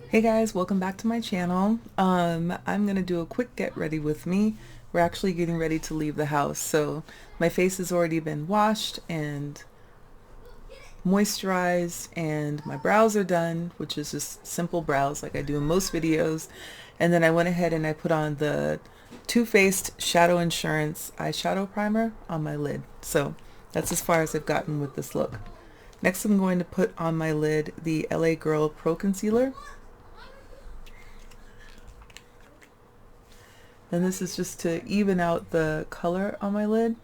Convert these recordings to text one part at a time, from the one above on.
Hey guys, welcome back to my channel. I'm gonna do a quick get ready with me. We're actually getting ready to leave the house, so my face has already been washed and moisturized, and my brows are done, which is just simple brows like I do in most videos. And then I went ahead and I put on the Too Faced Shadow Insurance eyeshadow primer on my lid. So that's as far as I've gotten with this look. Next, I'm going to put on my lid the LA Girl Pro Concealer. And this is just to even out the color on my lid.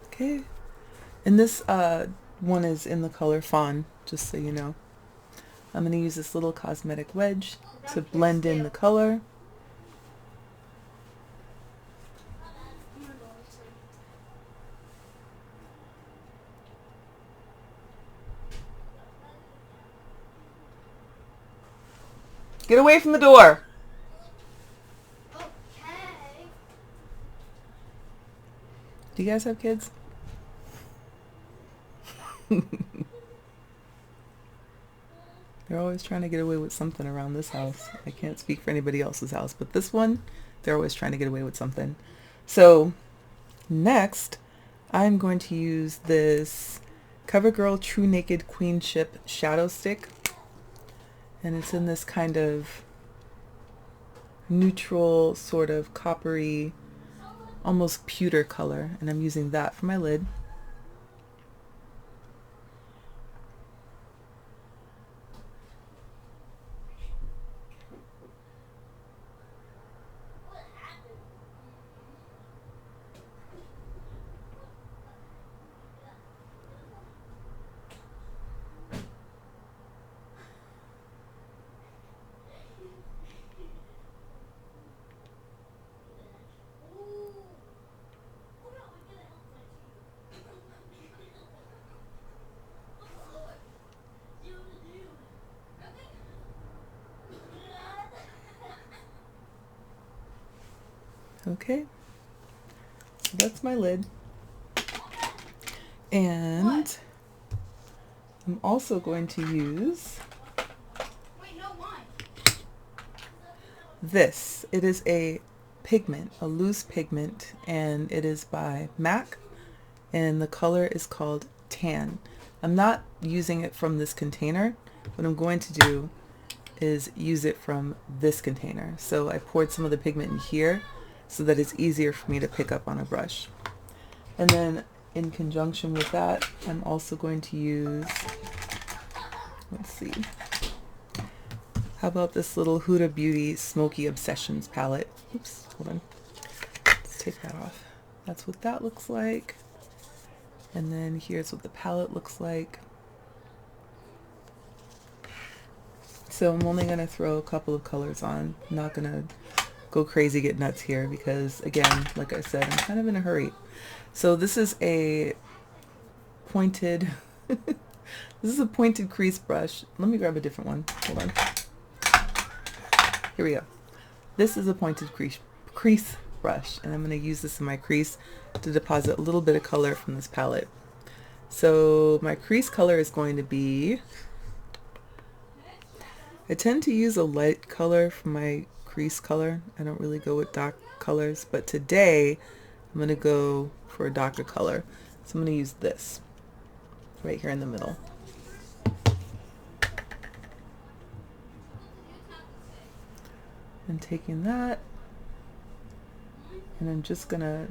Okay. And this one is in the color Fawn, just so you know. I'm going to use this little cosmetic wedge to blend in the color. Get away from the door! Okay. Do you guys have kids? They're always trying to get away with something around this house. I can't speak for anybody else's house, but this one, they're always trying to get away with something. So next, I'm going to use this CoverGirl True Naked Queenship Shadow Stick. And it's in this kind of neutral, sort of coppery, almost pewter color. And I'm using that for my lid. Okay, so that's my lid. And I'm also going to use this. It is a pigment, a loose pigment, and it is by MAC, and the color is called Tan. I'm not using it from this container. What I'm going to do is use it from this container. So I poured some of the pigment in here so that it's easier for me to pick up on a brush. And then in conjunction with that, I'm also going to use, let's see, how about this little Huda Beauty Smokey Obsessions palette. Oops, hold on. Let's take that off. That's what that looks like. And then here's what the palette looks like. So I'm only going to throw a couple of colors on. I'm not going to go crazy, get nuts here because, again, like I said, I'm kind of in a hurry. So this is a pointed, this is a pointed crease brush. Let me grab a different one. Hold on. Here we go. This is a pointed crease brush, and I'm going to use this in my crease to deposit a little bit of color from this palette. So my crease color is going to be, I tend to use a light color for my crease color. I don't really go with dark colors, but today I'm going to go for a darker color. So I'm going to use this right here in the middle. And taking that, and I'm just going to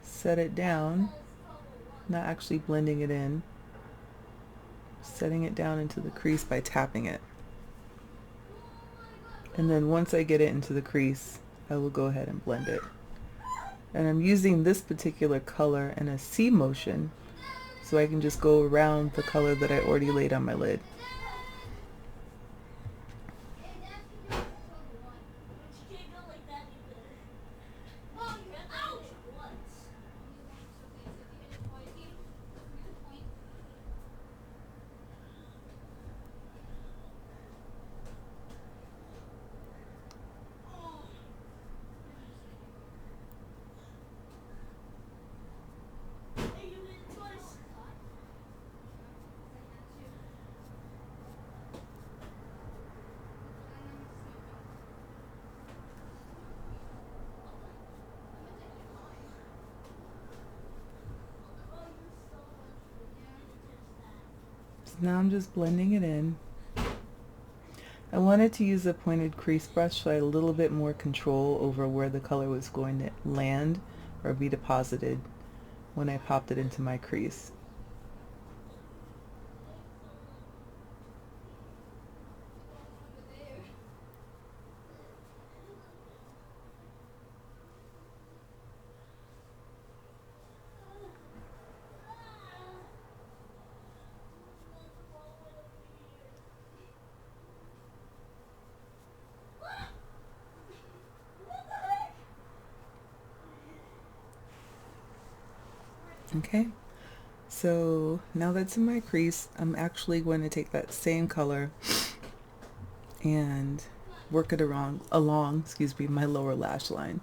set it down, not actually blending it in, setting it down into the crease by tapping it. And then once I get it into the crease, I will go ahead and blend it. And I'm using this particular color in a C motion, so I can just go around the color that I already laid on my lid. Now I'm just blending it in. I wanted to use a pointed crease brush so I had a little bit more control over where the color was going to land or be deposited when I popped it into my crease. Okay, so now that's in my crease, I'm actually going to take that same color and work it along, excuse me, my lower lash line.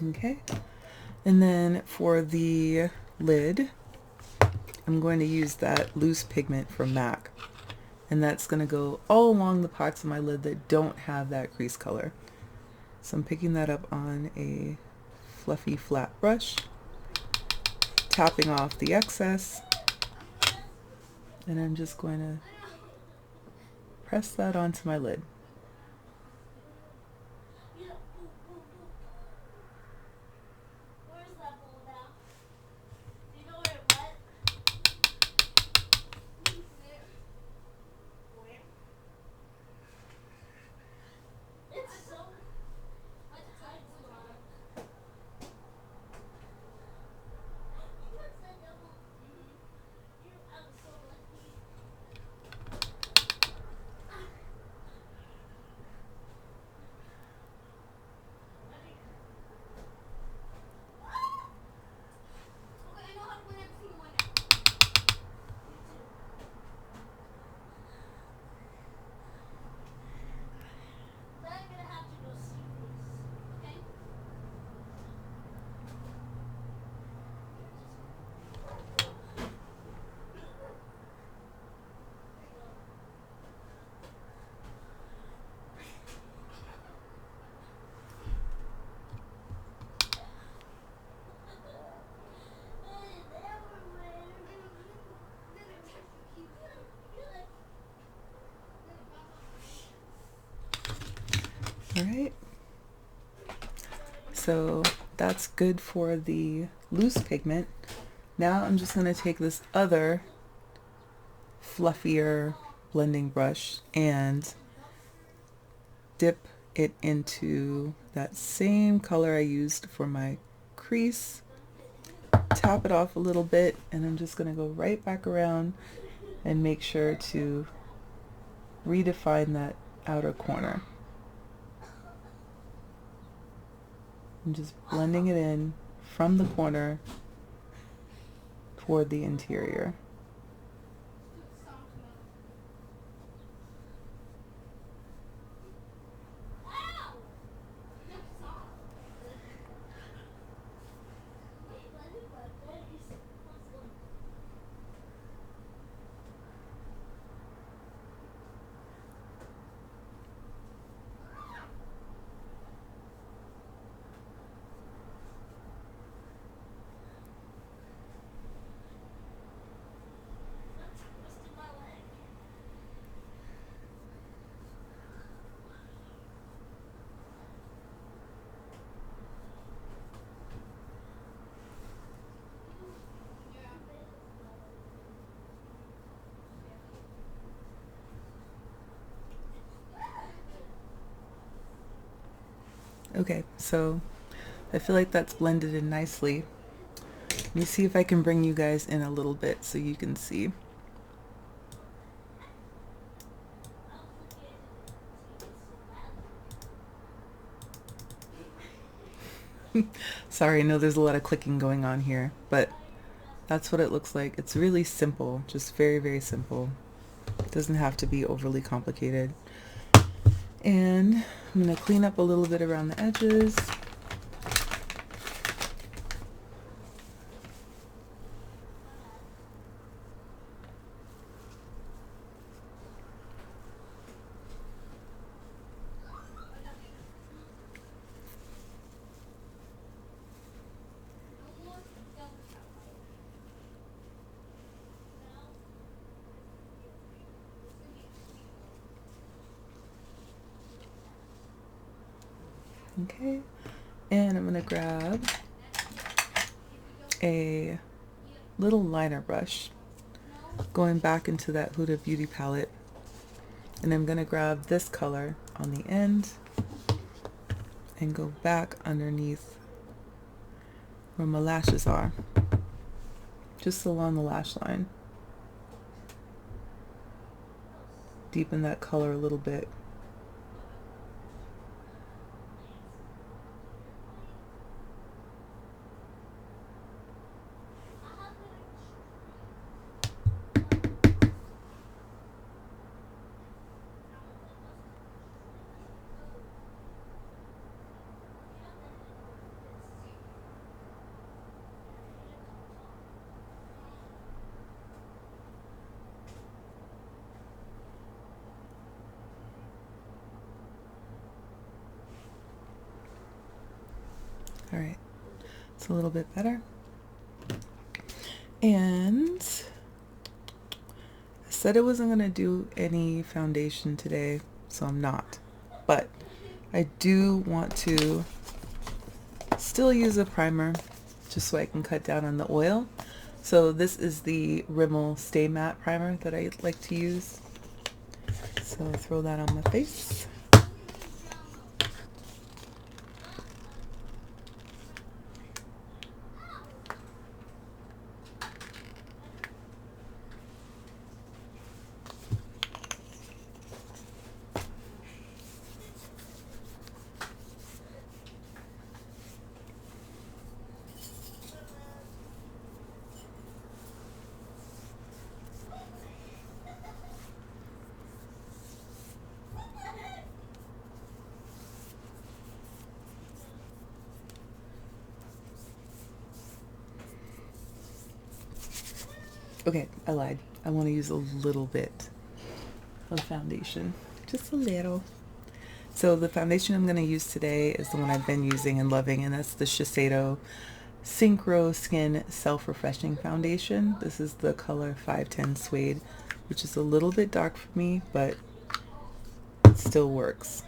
Okay, and then for the lid, I'm going to use that loose pigment from MAC, and that's going to go all along the parts of my lid that don't have that crease color. So I'm picking that up on a fluffy flat brush, tapping off the excess, and I'm just going to press that onto my lid. All right, so that's good for the loose pigment. Now I'm just going to take this other fluffier blending brush and dip it into that same color I used for my crease, tap it off a little bit, and I'm just going to go right back around and make sure to redefine that outer corner. I'm just blending it in from the corner toward the interior. Okay, so I feel like that's blended in nicely. Let me see if I can bring you guys in a little bit so you can see. Sorry, I know there's a lot of clicking going on here, but That's what it looks like. It's really simple, just very, very simple. It doesn't have to be overly complicated. And I'm going to clean up a little bit around the edges. Okay, and I'm going to grab a little liner brush, going back into that Huda Beauty palette, and I'm going to grab this color on the end and go back underneath where my lashes are, just along the lash line. Deepen that color a little bit. All right, it's a little bit better. And I said I wasn't going to do any foundation today, so I'm not. But I do want to still use a primer just so I can cut down on the oil. So this is the Rimmel Stay Matte primer that I like to use. So I'll throw that on my face. Okay, I lied. I want to use a little bit of foundation. Just a little. So the foundation I'm going to use today is the one I've been using and loving, and that's the Shiseido Synchro Skin Self-Refreshing Foundation. This is the color 510 Suede, which is a little bit dark for me, but it still works.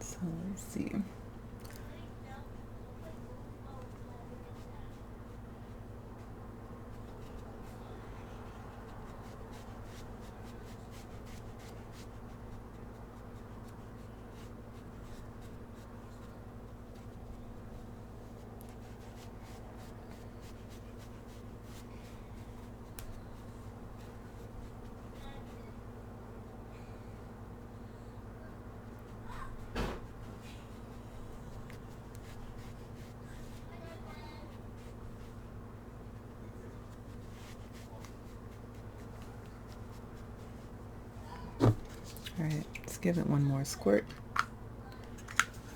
So let's see. All right, let's give it one more squirt.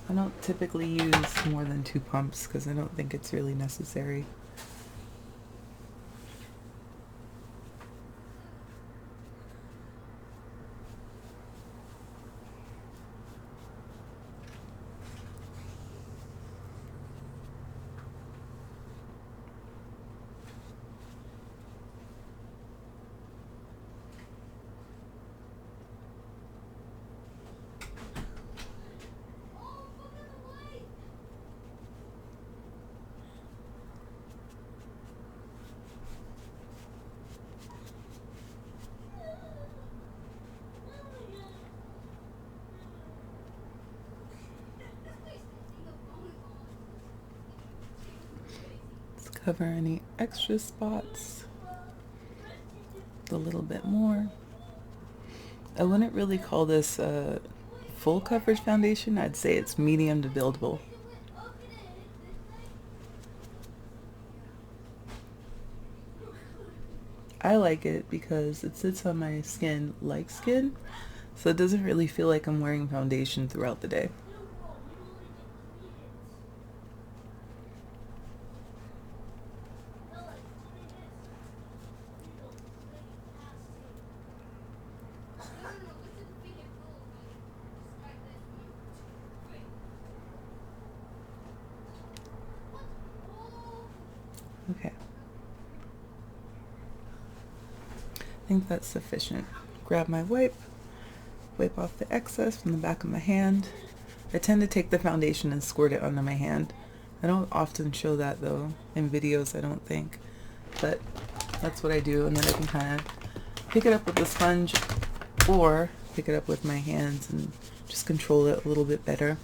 I don't typically use more than 2 pumps because I don't think it's really necessary. cover any extra spots a little bit more. I wouldn't really call this a full coverage foundation. I'd say it's medium to buildable. I like it because it sits on my skin like skin, so it doesn't really feel like I'm wearing foundation throughout the day. Okay. I think that's sufficient. Grab my wipe off the excess from the back of my hand. I tend to take the foundation and squirt it onto my hand. I don't often show that though in videos, I don't think, but that's what I do, and then I can kind of pick it up with the sponge or pick it up with my hands and just control it a little bit better.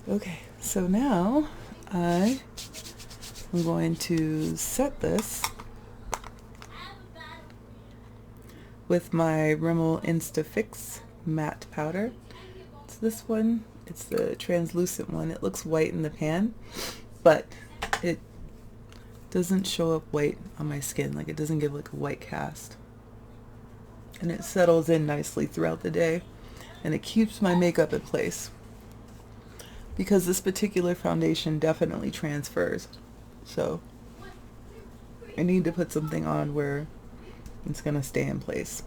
Okay, so now I am going to set this with my Rimmel Instafix matte powder. It's this one. It's the translucent one. It looks white in the pan, but it doesn't show up white on my skin. Like, it doesn't give like a white cast. And it settles in nicely throughout the day, and it keeps my makeup in place, because this particular foundation definitely transfers. So I need to put something on where it's gonna stay in place.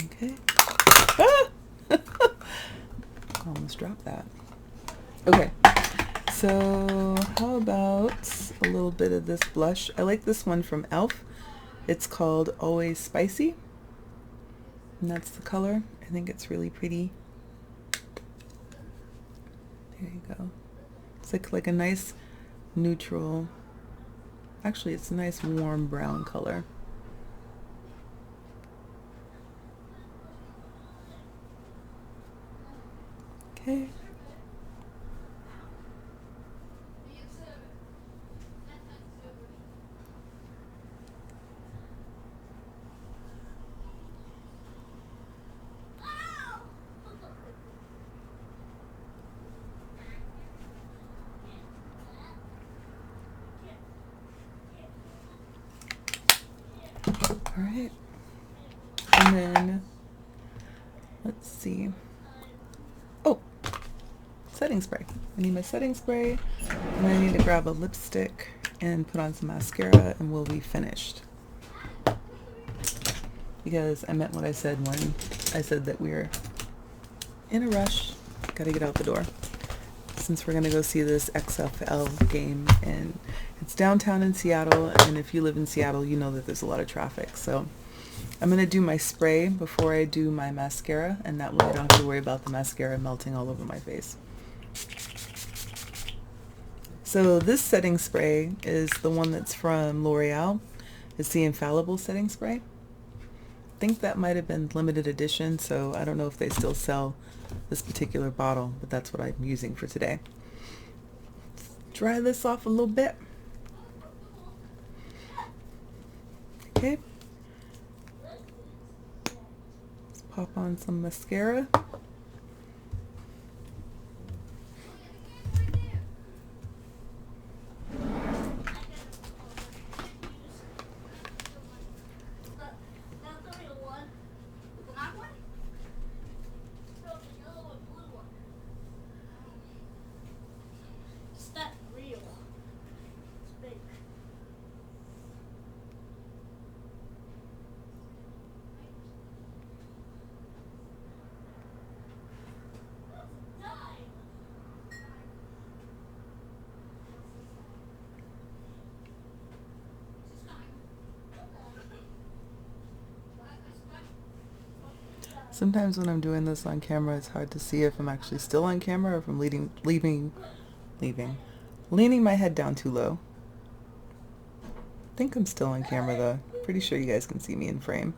Okay. Ah! Almost dropped that. Okay. So how about a little bit of this blush? I like this one from e.l.f. It's called Always Spicy, and that's the color. I think it's really pretty. There you go. It's like a nice neutral, actually it's a nice warm brown color. Okay. All right, and then let's see. Oh, setting spray. I need my setting spray, and I need to grab a lipstick and put on some mascara, and we'll be finished. Because I meant what I said when I said that we're in a rush, gotta get out the door, since we're gonna go see this XFL game, and it's downtown in Seattle, and if you live in Seattle, you know that there's a lot of traffic. So I'm gonna do my spray before I do my mascara, and that way I don't have to worry about the mascara melting all over my face. So this setting spray is the one that's from L'Oreal. It's the Infallible setting spray. I think that might have been limited edition, so I don't know if they still sell this particular bottle, but that's what I'm using for today. Let's dry this off a little bit. Okay. Let's pop on some mascara. Sometimes when I'm doing this on camera, it's hard to see if I'm actually still on camera or if I'm leaning my head down too low. think I'm still on camera though. Pretty sure you guys can see me in frame.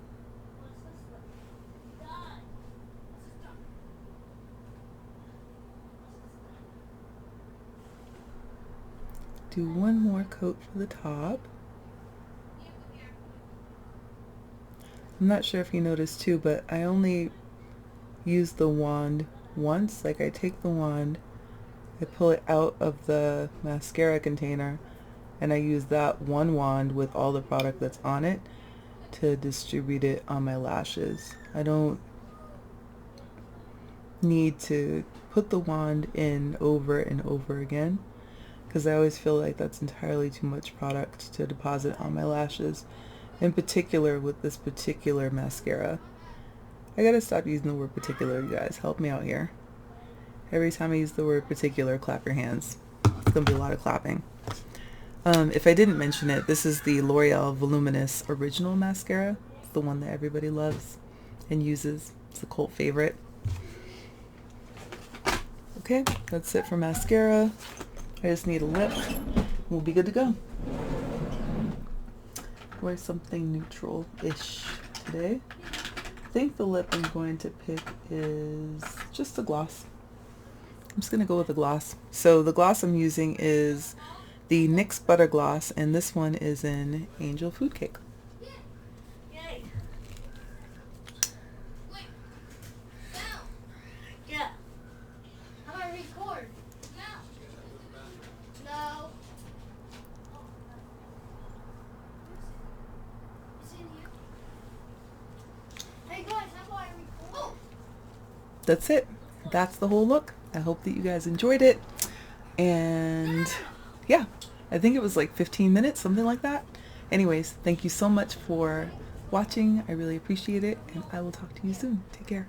Do one more coat for the top. I'm not sure if you noticed too, but I only use the wand once. Like I take the wand, I pull it out of the mascara container, and I use that one wand with all the product that's on it to distribute it on my lashes. I don't need to put the wand in over and over again, because I always feel like that's entirely too much product to deposit on my lashes, in particular with this particular mascara. I gotta stop using the word particular, you guys. Help me out here. Every time I use the word particular, clap your hands. It's gonna be a lot of clapping. If I didn't mention it, this is the L'Oreal Voluminous Original Mascara. It's the one that everybody loves and uses. It's a cult favorite. Okay, that's it for mascara. I just need a lip. We'll be good to go. Wear something neutral-ish today. I think the lip I'm going to pick is just a gloss. I'm just going to go with a gloss. So the gloss I'm using is the NYX Butter Gloss, and this one is in Angel Food Cake. That's it. That's the whole look. I hope that you guys enjoyed it. And yeah, I think it was like 15 minutes, something like that. Anyways, thank you so much for watching. I really appreciate it, and I will talk to you soon. Take care.